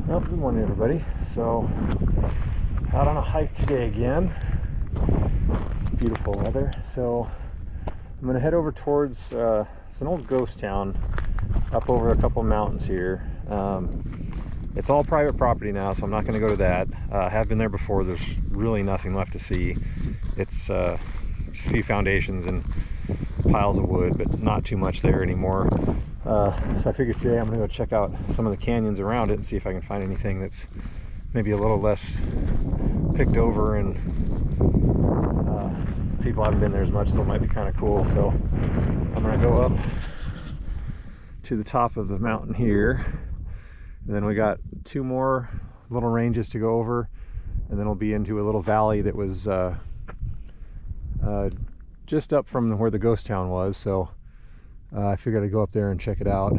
Well, good morning, everybody. So, out on a hike today again. Beautiful weather. So, I'm going to head over towards it's an old ghost town up over a couple mountains here. It's all private property now, so I'm not going to go to that. I have been there before. There's really nothing left to see. It's a few foundations and piles of wood, but not too much there anymore. So I figured today I'm going to go check out some of the canyons around it and see if I can find anything that's maybe a little less picked over, and people haven't been there as much, so it might be kind of cool. So I'm going to go up to the top of the mountain here, and then we got two more little ranges to go over, and then we'll be into a little valley that was just up from where the ghost town was. So I figured I'd go up there and check it out.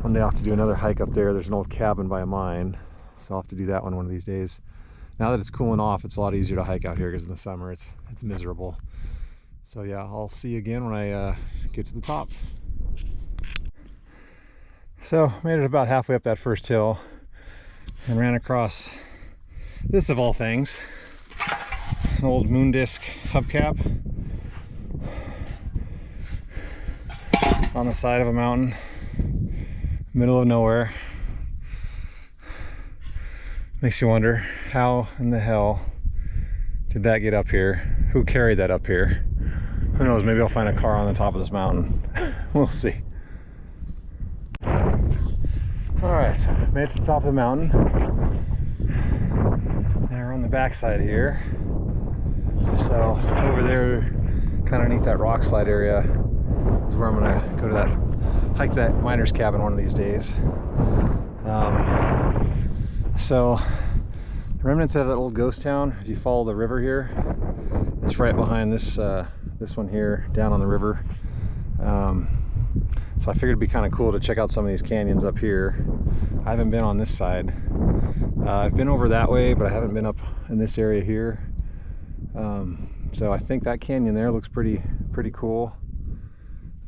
One day I'll have to do another hike up there. There's an old cabin by a mine, so I'll have to do that one of these days. Now that it's cooling off, it's a lot easier to hike out here, because in the summer it's miserable. So yeah, I'll see you again when I get to the top. So made it about halfway up that first hill and ran across this, of all things, an old moon disc hubcap on the side of a mountain, middle of nowhere. Makes you wonder, how in the hell did that get up here? Who carried that up here? Who knows, maybe I'll find a car on the top of this mountain. We'll see. Alright, so made it to the top of the mountain. Now we're on the backside here. So over there, kind of underneath that rock slide area, is where I'm gonna go to that, hike that miner's cabin one of these days. So the remnants of that old ghost town, if you follow the river here, it's right behind this this one here, down on the river. So I figured it'd be kind of cool to check out some of these canyons up here. I haven't been on this side. I've been over that way, but I haven't been up in this area here. So I think that canyon there looks pretty cool.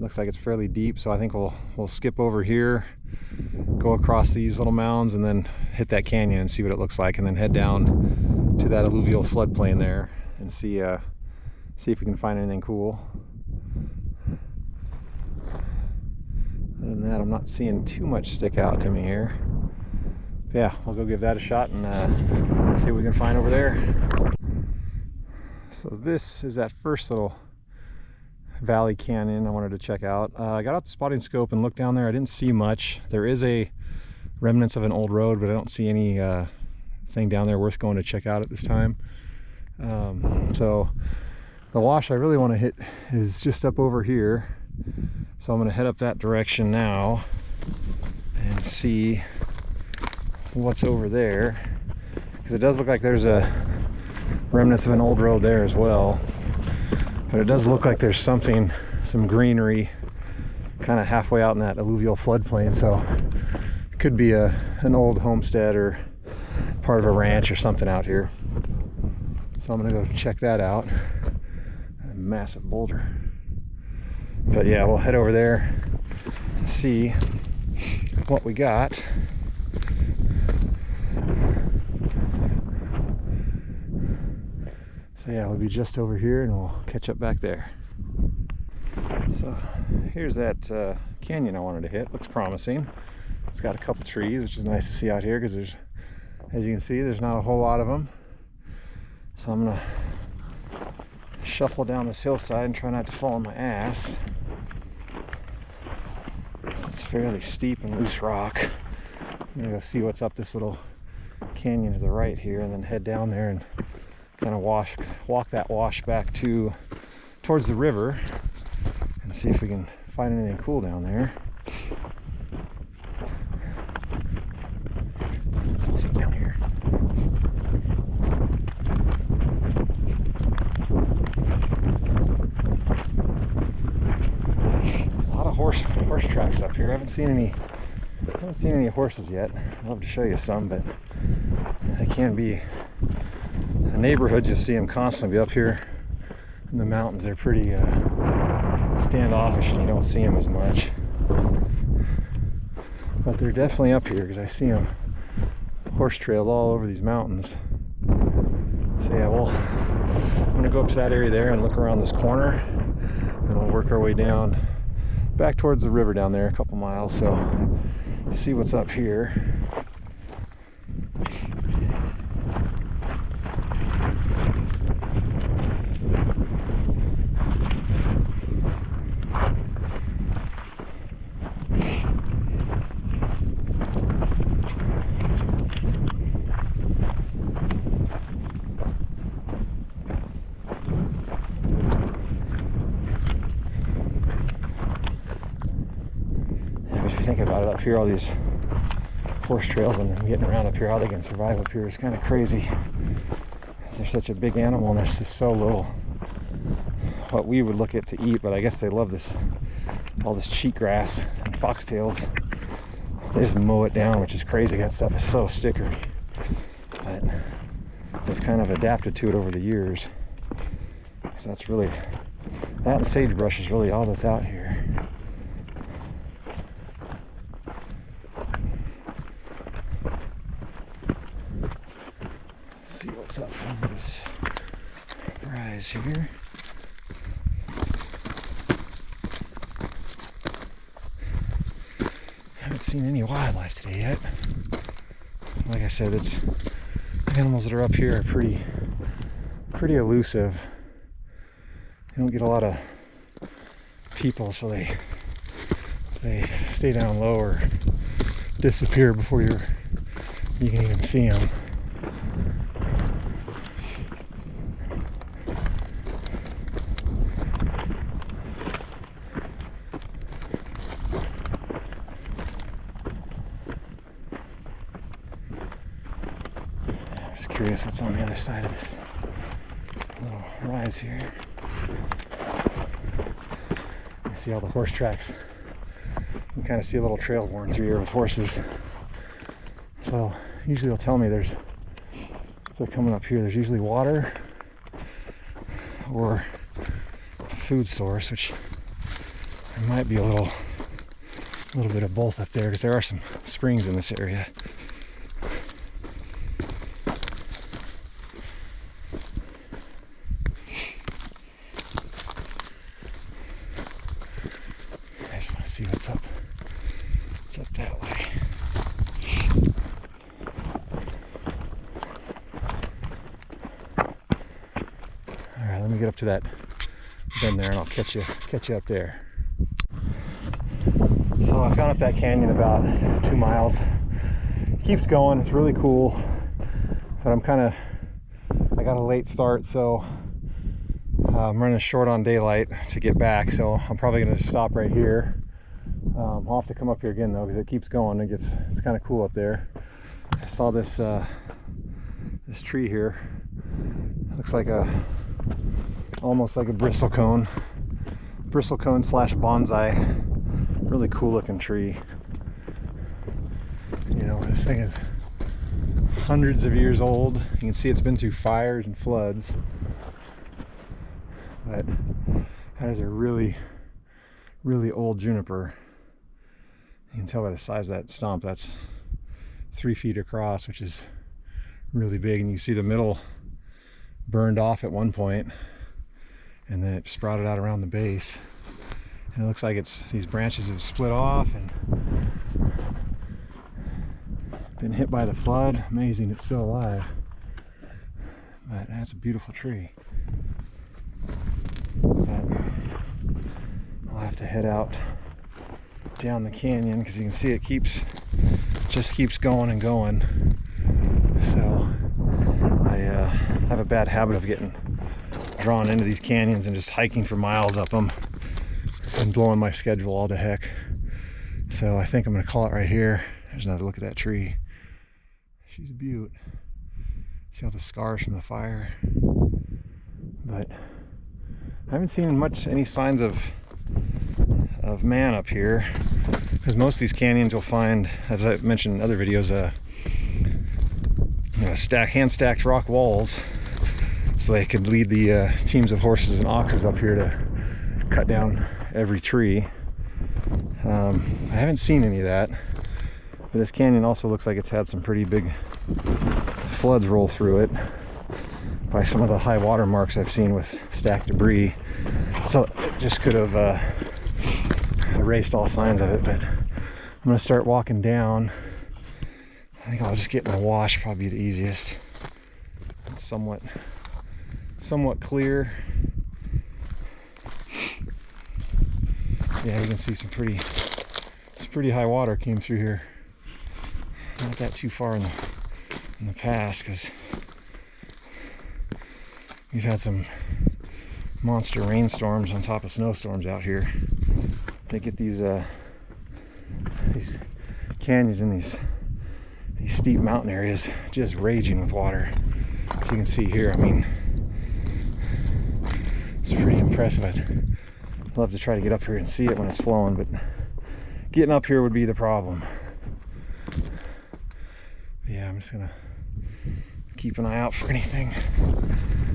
Looks like it's fairly deep, so I think we'll skip over here, go across these little mounds, and then hit that canyon and see what it looks like, and then head down to that alluvial floodplain there and see if we can find anything cool. Other than that, I'm not seeing too much stick out to me here. But yeah, we'll go give that a shot and see what we can find over there. So this is that first little valley canyon I wanted to check out. I got out the spotting scope and looked down there. I didn't see much. There is a remnants of an old road, but I don't see any thing down there worth going to check out at this time. So the wash I really want to hit is just up over here. So I'm going to head up that direction now and see what's over there, because it does look like there's a remnants of an old road there as well. But it does look like there's some greenery kind of halfway out in that alluvial floodplain, so it could be an old homestead or part of a ranch or something out here. So I'm gonna go check that out. A massive boulder. But yeah, we'll head over there and see what we got. So yeah, we'll be just over here and we'll catch up back there. So here's that canyon I wanted to hit. Looks promising. It's got a couple trees, which is nice to see out here, because there's, as you can see, there's not a whole lot of them. So I'm gonna shuffle down this hillside and try not to fall on my ass. It's fairly steep and loose rock. I'm gonna go see what's up this little canyon to the right here, and then head down there and kind of walk that wash back towards the river and see if we can find anything cool down there. Let's see what's down here. A lot of horse tracks up here. I haven't seen any horses yet. I'd love to show you some, but they can be the neighborhoods. You'll see them constantly be up here in the mountains. They're pretty standoffish and you don't see them as much. but they're definitely up here because I see them. Horse trails all over these mountains. So yeah, well, I'm gonna go up to that area there and look around this corner, and we'll work our way down back towards the river down there, a couple miles. So see what's up here. Thinking about it up here, all these horse trails and them getting around up here, how they can survive up here is kind of crazy. They're such a big animal and there's just so little what we would look at to eat, but I guess they love this, all this cheatgrass and foxtails. They just mow it down, which is crazy. That stuff is so stickery, but they've kind of adapted to it over the years. So that's really, that and sagebrush is really all that's out here. What's up on this rise here? Haven't seen any wildlife today yet. Like I said, it's animals that are up here are pretty elusive. They don't get a lot of people, so they stay down low or disappear before you can even see them. Curious what's on the other side of this little rise here. You see all the horse tracks. You can kind of see a little trail worn through here with horses. So usually they'll tell me if they're coming up here, there's usually water or a food source, which there might be a little bit of both up there because there are some springs in this area. See what's up. It's up that way. All right, let me get up to that bend there, and I'll catch you up there. So I've gone up that canyon about 2 miles. It keeps going. It's really cool, but I got a late start, so I'm running short on daylight to get back. So I'm probably going to stop right here. I'll have to come up here again though, because it keeps going. It's kind of cool up there. I saw this this tree here. Looks like almost like a bristlecone slash bonsai. Really cool looking tree. You know, this thing is hundreds of years old. You can see it's been through fires and floods, but that is a really old juniper. You can tell by the size of that stump, that's 3 feet across, which is really big. And you can see the middle burned off at one point, and then it sprouted out around the base. And it looks like these branches have split off and been hit by the flood. Amazing it's still alive. But that's a beautiful tree. But I'll have to head out down the canyon because you can see it just keeps going and going. So I have a bad habit of getting drawn into these canyons and just hiking for miles up them and blowing my schedule all to heck. So I think I'm going to call it right here. There's another look at that tree. She's a beaut. See all the scars from the fire. But I haven't seen any signs of man up here, because most of these canyons you'll find, as I mentioned in other videos, hand stacked rock walls, so they could lead the teams of horses and oxes up here to cut down every tree. I haven't seen any of that. But this canyon also looks like it's had some pretty big floods roll through it by some of the high water marks I've seen with stacked debris. So it just could have erased all signs of it. But I'm gonna start walking down. I think I'll just get in a wash, probably the easiest. It's somewhat clear. Yeah, you can see some pretty high water came through here. Not that too far in the past, because we've had some monster rainstorms on top of snowstorms out here. They get these canyons in these steep mountain areas just raging with water. So you can see here, I mean, it's pretty impressive. I'd love to try to get up here and see it when it's flowing, but getting up here would be the problem. Yeah, I'm just gonna keep an eye out for anything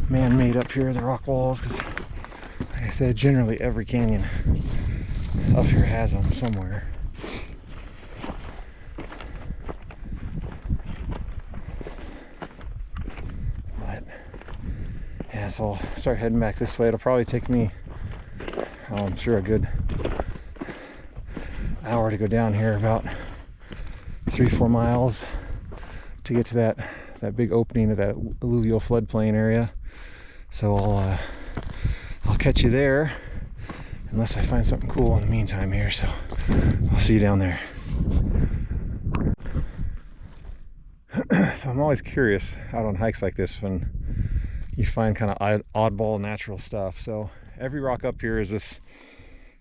man-made up here in the rock walls, because like I said, generally every canyon up here has them somewhere. But yeah, so I'll start heading back this way. It'll probably take me, I'm sure, a good hour to go down here, about 3-4 miles to get to that big opening of that alluvial floodplain area. So I'll catch you there, unless I find something cool in the meantime here. So I'll see you down there. So I'm always curious out on hikes like this when you find kind of oddball natural stuff. So every rock up here is this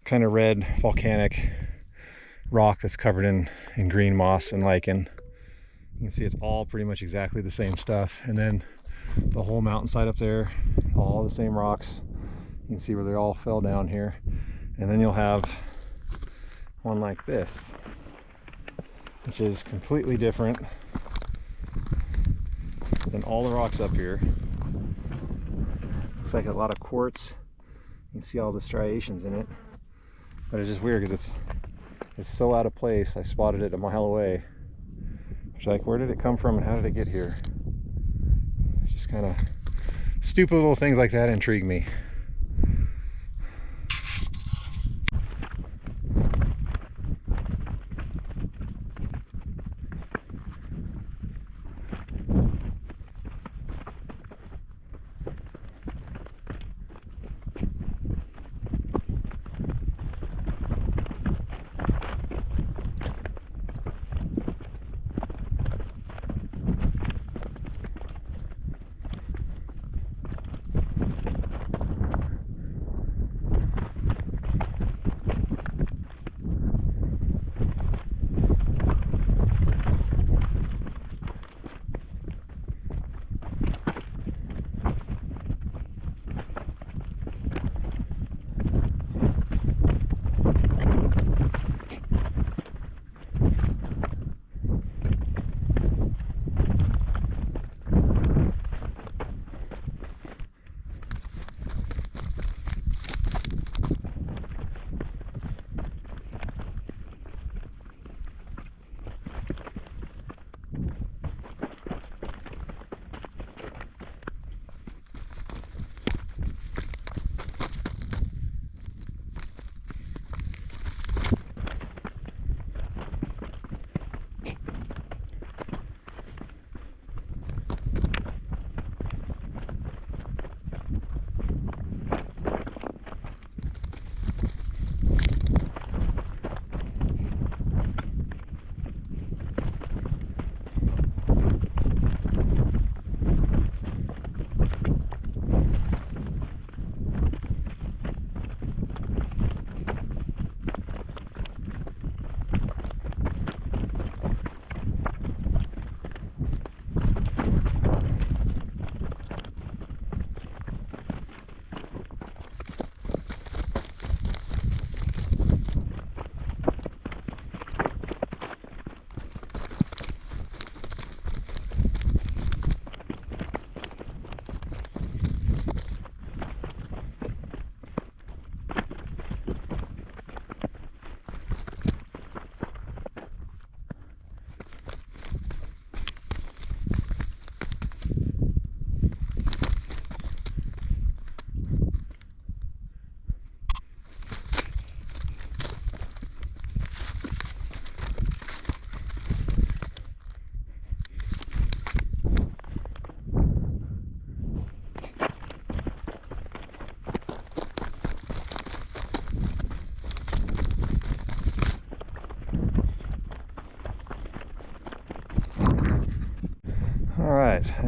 kind of red volcanic rock that's covered in green moss and lichen. You can see it's all pretty much exactly the same stuff. And then the whole mountainside up there, all the same rocks. You can see where they all fell down here. And then you'll have one like this, which is completely different than all the rocks up here. Looks like a lot of quartz. You can see all the striations in it. But it's just weird because it's so out of place. I spotted it a mile away. It's like, where did it come from and how did it get here? It's just kind of stupid little things like that intrigue me.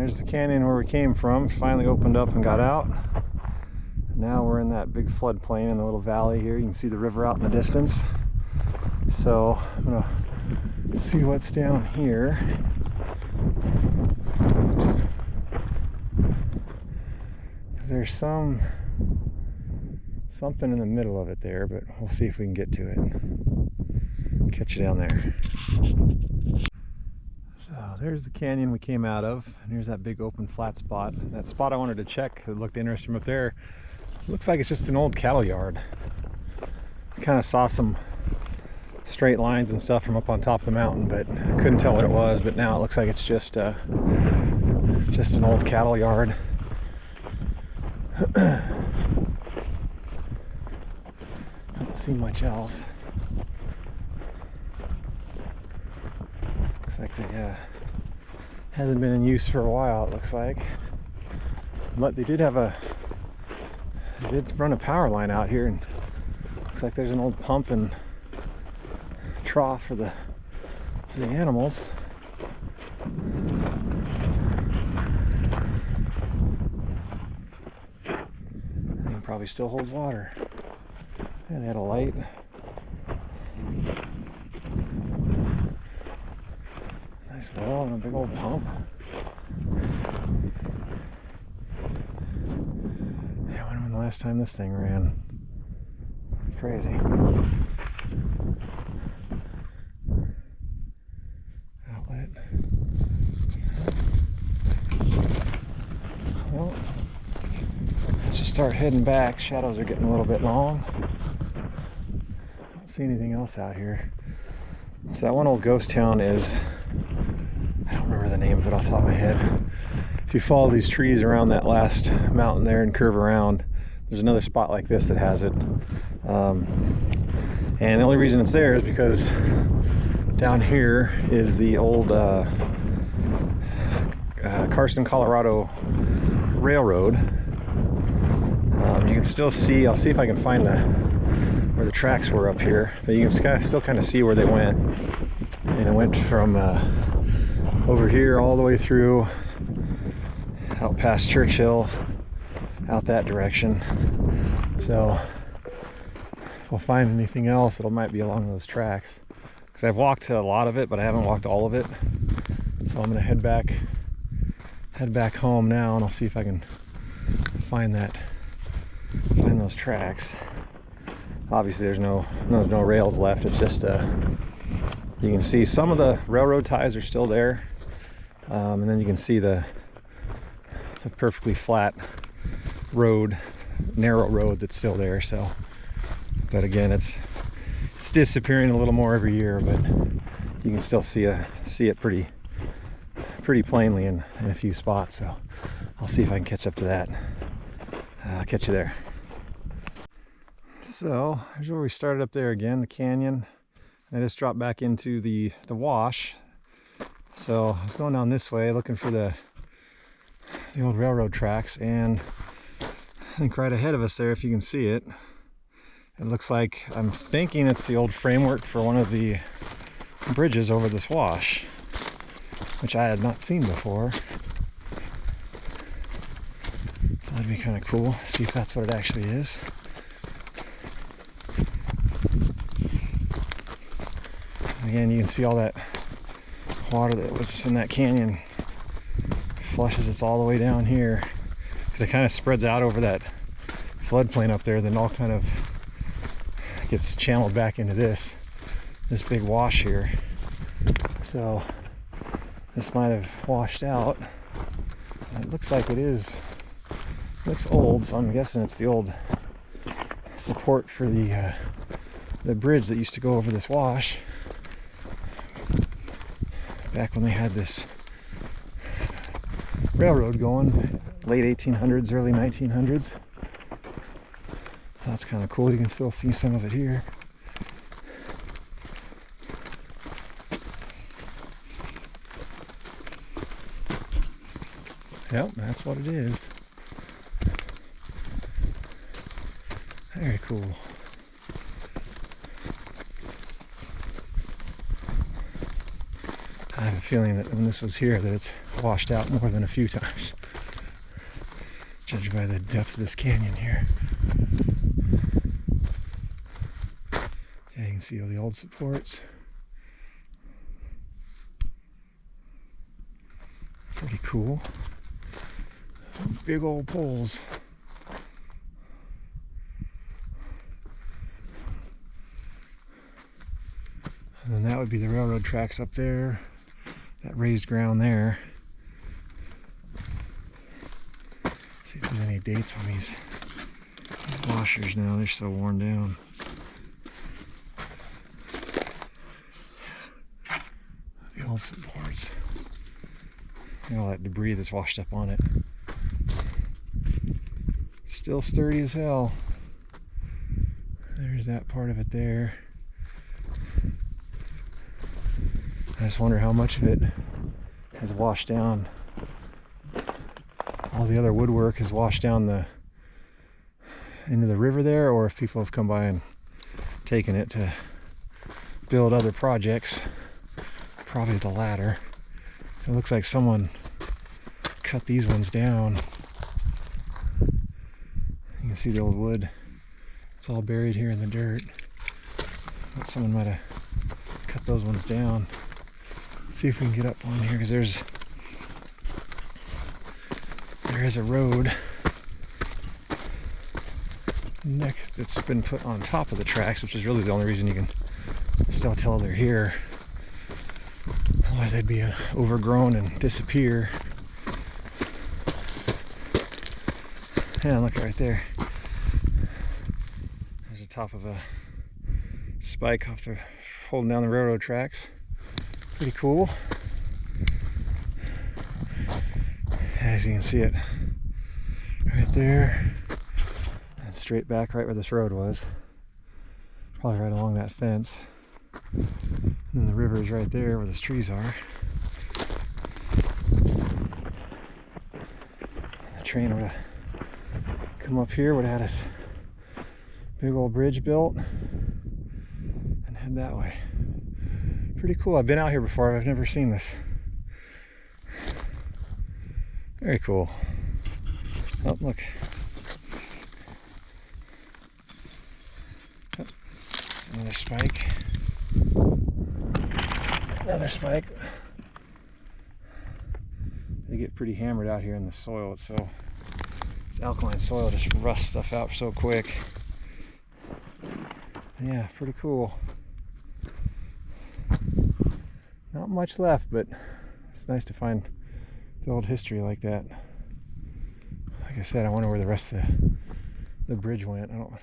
There's the canyon where we came from. Finally opened up and got out. Now we're in that big floodplain in the little valley here. You can see the river out in the distance. So I'm gonna see what's down here. There's something in the middle of it there, but we'll see if we can get to it. Catch you down there. So there's the canyon we came out of, and here's that big open flat spot. That spot I wanted to check, it looked interesting from up there. Looks like it's just an old cattle yard. Kind of saw some straight lines and stuff from up on top of the mountain, but I couldn't tell what it was. But now it looks like it's just an old cattle yard. I don't see much else. Looks like they hasn't been in use for a while, it looks like. But they did run a power line out here, and looks like there's an old pump and trough for the animals. Thing probably still holds water. Yeah, they had a light. Nice well and a big old pump. Yeah, I wonder when the last time this thing ran. Crazy. Outlet. Well, let's just start heading back. Shadows are getting a little bit long. Don't see anything else out here. So that one old ghost town is, I don't remember the name of it off the top of my head. If you follow these trees around that last mountain there and curve around, there's another spot like this that has it. And the only reason it's there is because down here is the old Carson, Colorado railroad. You can still see, I'll see if I can find where the tracks were up here, but you can still kind of see where they went. And it went from over here all the way through, out past Churchill, out that direction. So if we'll find anything else, it might be along those tracks. Because I've walked a lot of it, but I haven't walked all of it. So I'm gonna head back home now, and I'll see if I can find those tracks. Obviously there's no rails left. It's just you can see some of the railroad ties are still there, and then you can see the perfectly flat road, narrow road that's still there. So, but again, it's disappearing a little more every year, but you can still see it pretty plainly in a few spots. So I'll see if I can catch up to that. I'll catch you there. So here's where we started up there again, the canyon. I just dropped back into the wash. So I was going down this way looking for the old railroad tracks, and I think right ahead of us there, if you can see it, it looks like, I'm thinking it's the old framework for one of the bridges over this wash, which I had not seen before. So that'd be kind of cool. See if that's what it actually is. Again, you can see all that water that was in that canyon flushes it's all the way down here, because it kind of spreads out over that floodplain up there, then all kind of gets channeled back into this big wash here. So this might have washed out. It looks like it looks old, so I'm guessing it's the old support for the bridge that used to go over this wash back when they had this railroad going, late 1800s, early 1900s. So that's kind of cool. You can still see some of it here. Yep, that's what it is. Very cool. have a feeling that when this was here that it's washed out more than a few times, judged by the depth of this canyon here. Yeah, you can see all the old supports. Pretty cool. Some big old poles. And then that would be the railroad tracks up there, that raised ground there. See if there's any dates on these washers now, they're so worn down. The old supports. Look at all that debris that's washed up on it. Still sturdy as hell. There's that part of it there. I just wonder how much of it has washed down. All the other woodwork has washed down into the river there, or if people have come by and taken it to build other projects. Probably the latter. So it looks like someone cut these ones down. You can see the old wood. It's all buried here in the dirt. But someone might have cut those ones down. Let's see if we can get up on here, because there is a road next that's been put on top of the tracks, which is really the only reason you can still tell they're here. Otherwise they'd be overgrown and disappear. Yeah, look right there. There's the top of a spike holding down the railroad tracks. Pretty cool. As you can see it right there, and straight back right where this road was. Probably right along that fence. And then the river is right there where those trees are. The train would have come up here, would have had this big old bridge built and head that way. Pretty cool. I've been out here before, but I've never seen this. Very cool. Oh, look. Oh, another spike. Another spike. They get pretty hammered out here in the soil. It's alkaline soil, just rusts stuff out so quick. Yeah, pretty cool. Not much left, but it's nice to find the old history like that. Like I said, I wonder where the rest of the bridge went. Like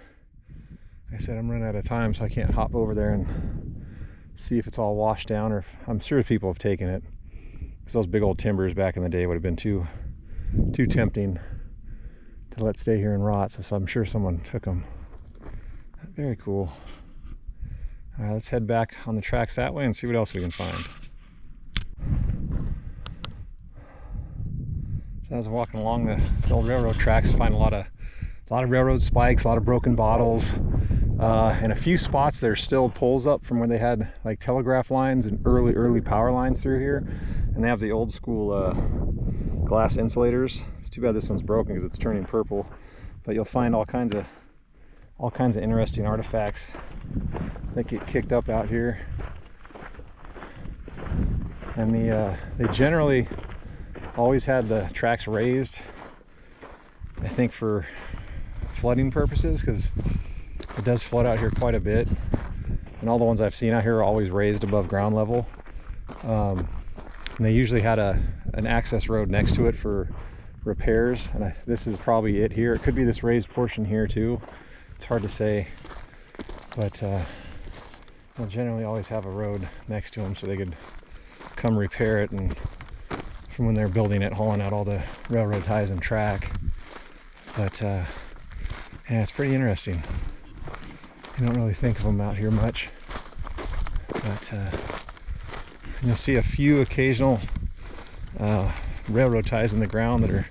I said, I'm running out of time, so I can't hop over there and see if it's all washed down, or if, I'm sure people have taken it, because those big old timbers back in the day would have been too tempting to let stay here and rot, so I'm sure someone took them. Very cool. All right, let's head back on the tracks that way and see what else we can find. So I was walking along the old railroad tracks to find a lot of railroad spikes, a lot of broken bottles. In a few spots there's still poles up from where they had like telegraph lines and early power lines through here, and they have the old school glass insulators. It's too bad this one's broken because it's turning purple, but you'll find all kinds of interesting artifacts that get kicked up out here. And they generally always had the tracks raised, I think for flooding purposes, because it does flood out here quite a bit, and all the ones I've seen out here are always raised above ground level. And they usually had an access road next to it for repairs, and this is probably it here. It could be this raised portion here too. It's hard to say, but they'll generally always have a road next to them so they could come repair it, and from when they're building it, hauling out all the railroad ties and track. But yeah, it's pretty interesting. You don't really think of them out here much, but you'll see a few occasional railroad ties in the ground that are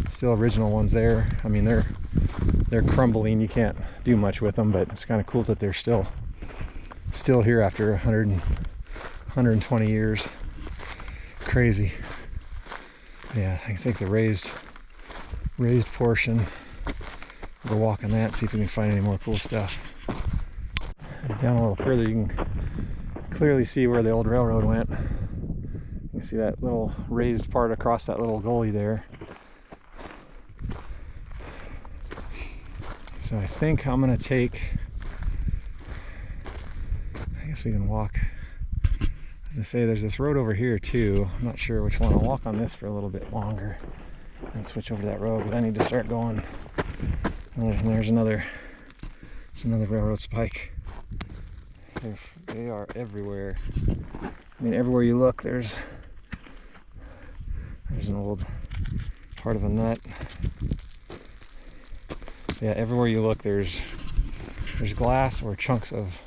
still original ones there. I mean, they're crumbling, you can't do much with them, but it's kind of cool that they're still here after 120 years. Crazy. Yeah, I think the raised portion. We'll walk on that, see if we can find any more cool stuff. Down a little further, you can clearly see where the old railroad went. You can see that little raised part across that little gully there. So I think I'm gonna take, I guess we can walk. As I say, there's this road over here too. I'm not sure which one. I'll walk on this for a little bit longer and switch over to that road, but I need to start going. And there's another railroad spike. They are everywhere. I mean, everywhere you look, there's an old part of a nut. Yeah, everywhere you look, there's glass or chunks of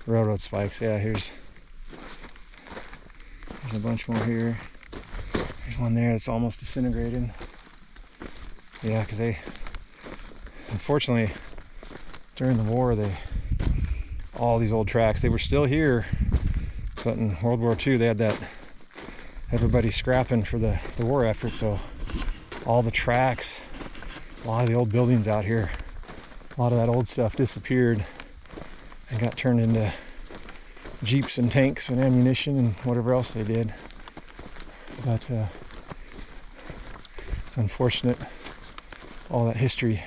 railroad spikes. Yeah, there's a bunch more here. There's one there that's almost disintegrated. Yeah, because they, unfortunately, during the war, all these old tracks, they were still here, but in World War II, they had that, everybody scrapping for the war effort, so all the tracks, a lot of the old buildings out here, a lot of that old stuff disappeared and got turned into jeeps and tanks and ammunition and whatever else they did. But it's unfortunate, all that history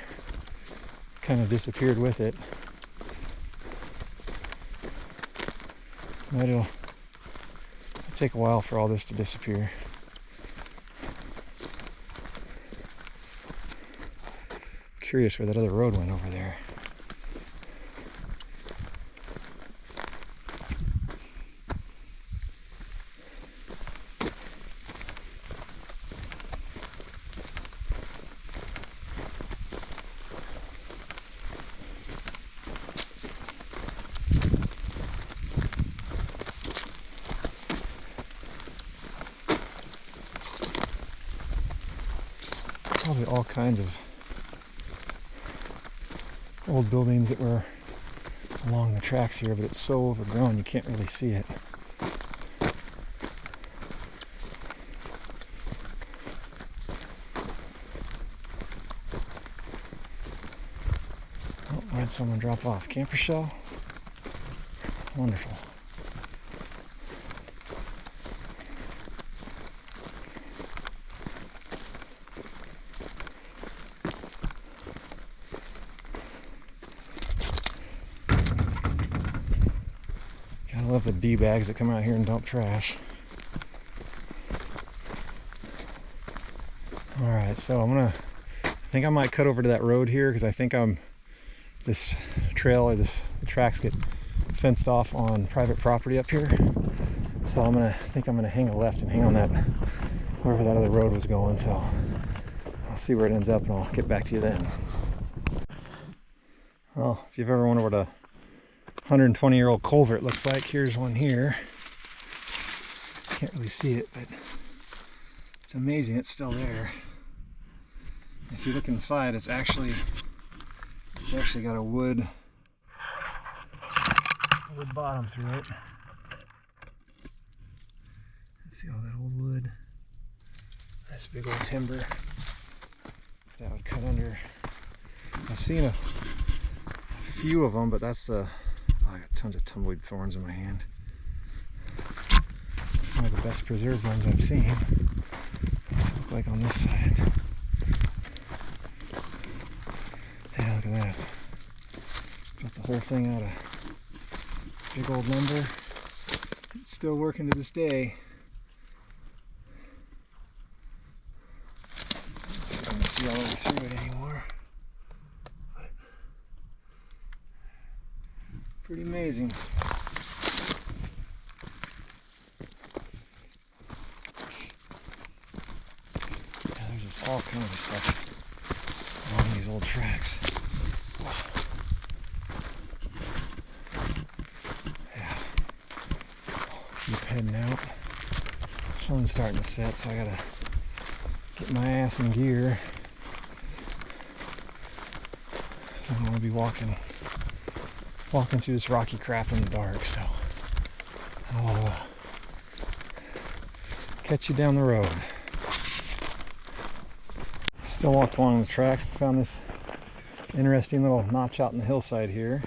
kind of disappeared with it. But it'll take a while for all this to disappear. Curious where that other road went over there. Probably all kinds of old buildings that were along the tracks here, but it's so overgrown you can't really see it. Oh, where'd someone drop off? Camper shell? Wonderful. I love the D-bags that come out here and dump trash. Alright, so I think I might cut over to that road here because I think this trail or the tracks get fenced off on private property up here. So I think I'm gonna hang a left and hang on that, wherever that other road was going. So I'll see where it ends up and I'll get back to you then. Well, if you've ever wondered what a 120-year-old culvert looks like, here's one here. Can't really see it, but it's amazing it's still there. If you look inside, it's actually got a wood bottom through it. See all that old wood. Nice big old timber that would cut under. I've seen a few of them, but that's the I got tons of tumbleweed thorns in my hand. It's one of the best preserved ones I've seen. What's it look like on this side? Yeah, look at that. Got the whole thing out of big old lumber. It's still working to this day. I don't see all the way through it anymore. But pretty amazing. Yeah, there's just all kinds of stuff along these old tracks. Yeah. Keep heading out. Sun's starting to set, so I gotta get my ass in gear. I don't want to be walking through this rocky crap in the dark, so I'll catch you down the road. Still walked along the tracks. Found this interesting little notch out in the hillside here.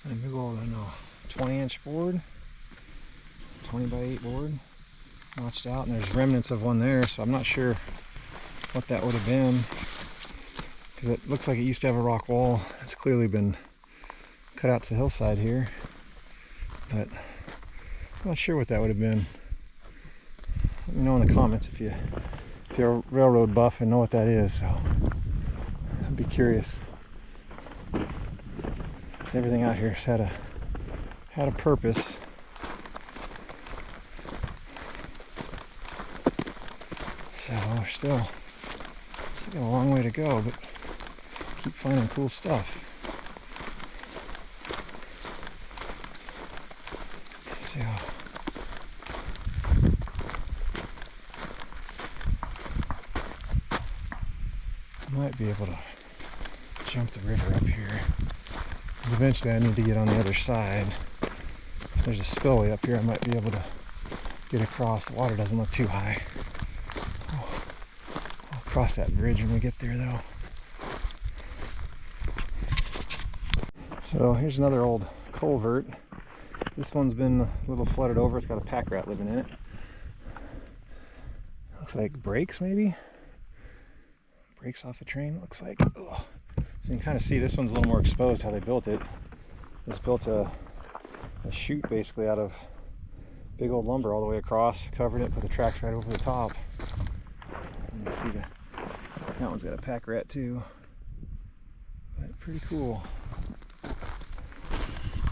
A big old, I don't know, 20-inch board, 20 by 8 board, notched out, and there's remnants of one there, so I'm not sure what that would have been, because it looks like it used to have a rock wall. It's clearly been cut out to the hillside here, but I'm not sure what that would have been. Let me know in the comments if you're a railroad buff and know what that is. So I'd be curious. Because everything out here has had a purpose. So we're still got a long way to go, but keep finding cool stuff. So might be able to jump the river up here. Eventually I need to get on the other side. If there's a spillway up here, I might be able to get across. The water doesn't look too high. I'll cross that bridge when we get there though. So here's another old culvert. This one's been a little flooded over. It's got a pack rat living in it. Looks like brakes maybe? Brakes off a train, looks like. Ugh. So you can kind of see this one's a little more exposed how they built it. It's built a chute basically out of big old lumber all the way across, covered it, put the tracks right over the top. And you see that one's got a pack rat too. But pretty cool.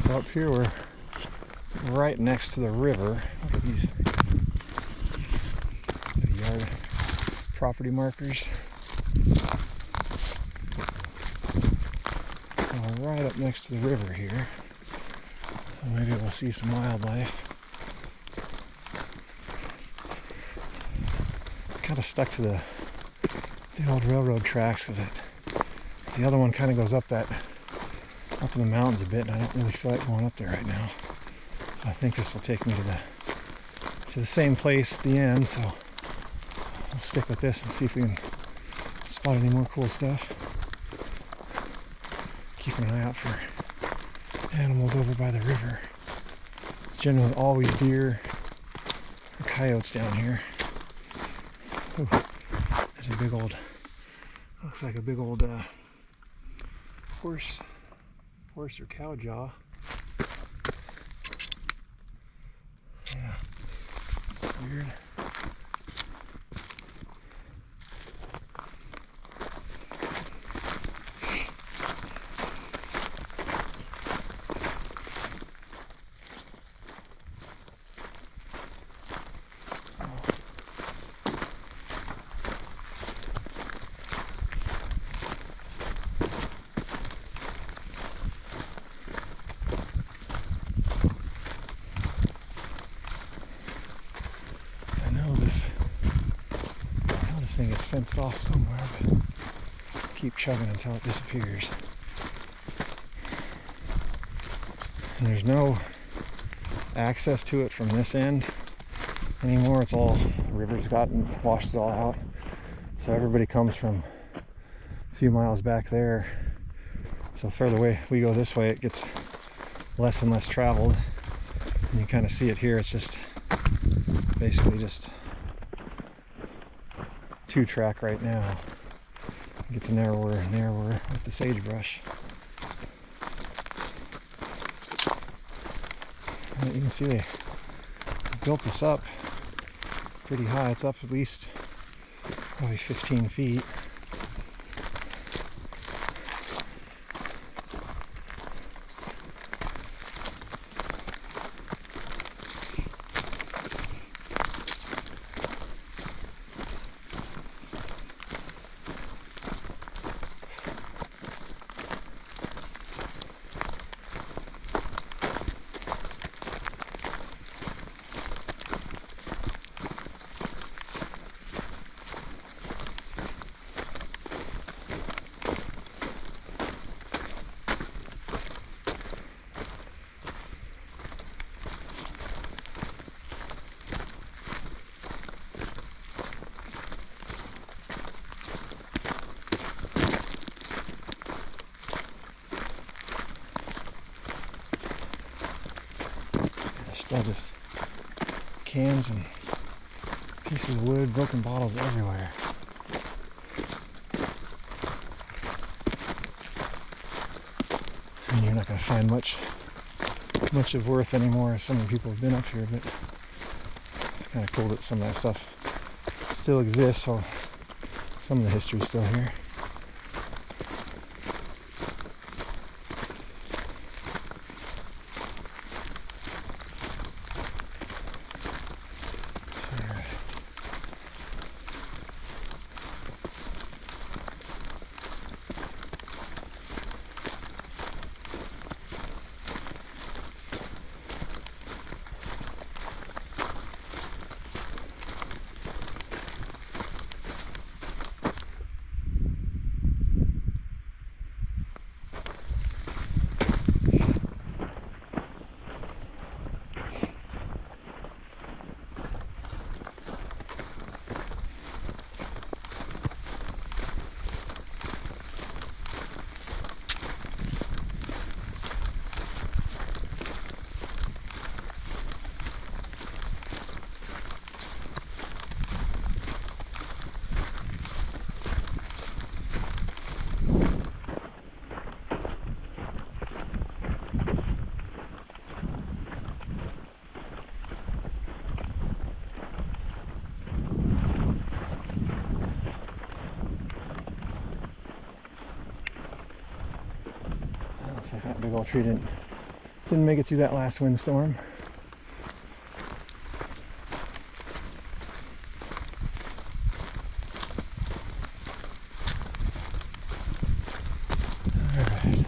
So up here we're right next to the river. Look at these things. Yard property markers. Right up next to the river here. So maybe we'll see some wildlife. Kind of stuck to the old railroad tracks because the other one kind of goes up in the mountains a bit, and I don't really feel like going up there right now. So I think this will take me to the same place at the end. So I'll stick with this and see if we can spot any more cool stuff. Keeping an eye out for animals over by the river. It's generally always deer or coyotes down here. Ooh, there's a big old, looks like a big old horse or cow jaw. Yeah, weird. This thing is fenced off somewhere, but keep chugging until it disappears. And there's no access to it from this end anymore. It's all, the river's gotten washed it all out. So everybody comes from a few miles back there. So further away we go this way, it gets less and less traveled. And you kind of see it here. It's just basically just 2-track right now. Get to narrower and narrower with the sagebrush. And you can see they built this up pretty high. It's up at least probably 15 feet. still just cans and pieces of wood, broken bottles everywhere. And you're not going to find much of worth anymore. So many people have been up here, but it's kind of cool that some of that stuff still exists. So some of the history's still here. That big old tree didn't make it through that last windstorm. All right.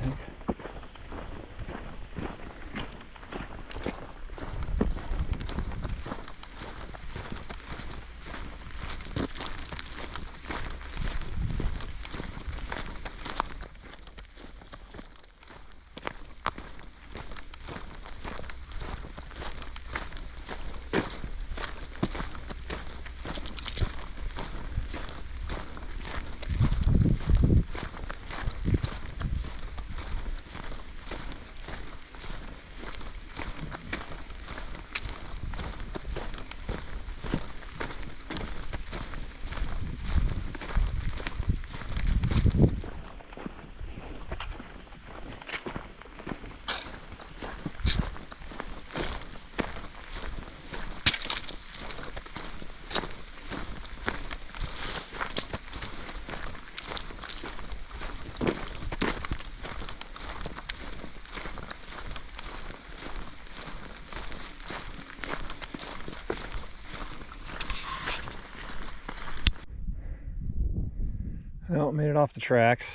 Well, made it off the tracks.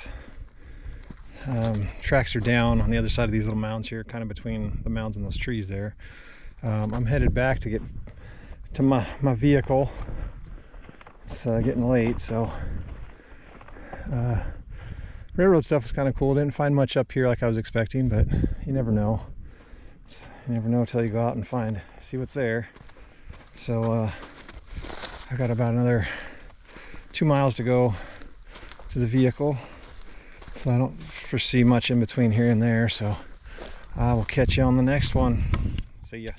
Tracks are down on the other side of these little mounds here, kind of between the mounds and those trees there. I'm headed back to get to my vehicle. It's getting late, so railroad stuff was kind of cool. Didn't find much up here like I was expecting, but you never know. You never know till you go out and see what's there. So I got about another 2 miles to go to the vehicle, so I don't foresee much in between here and there. So I will catch you on the next one. See ya.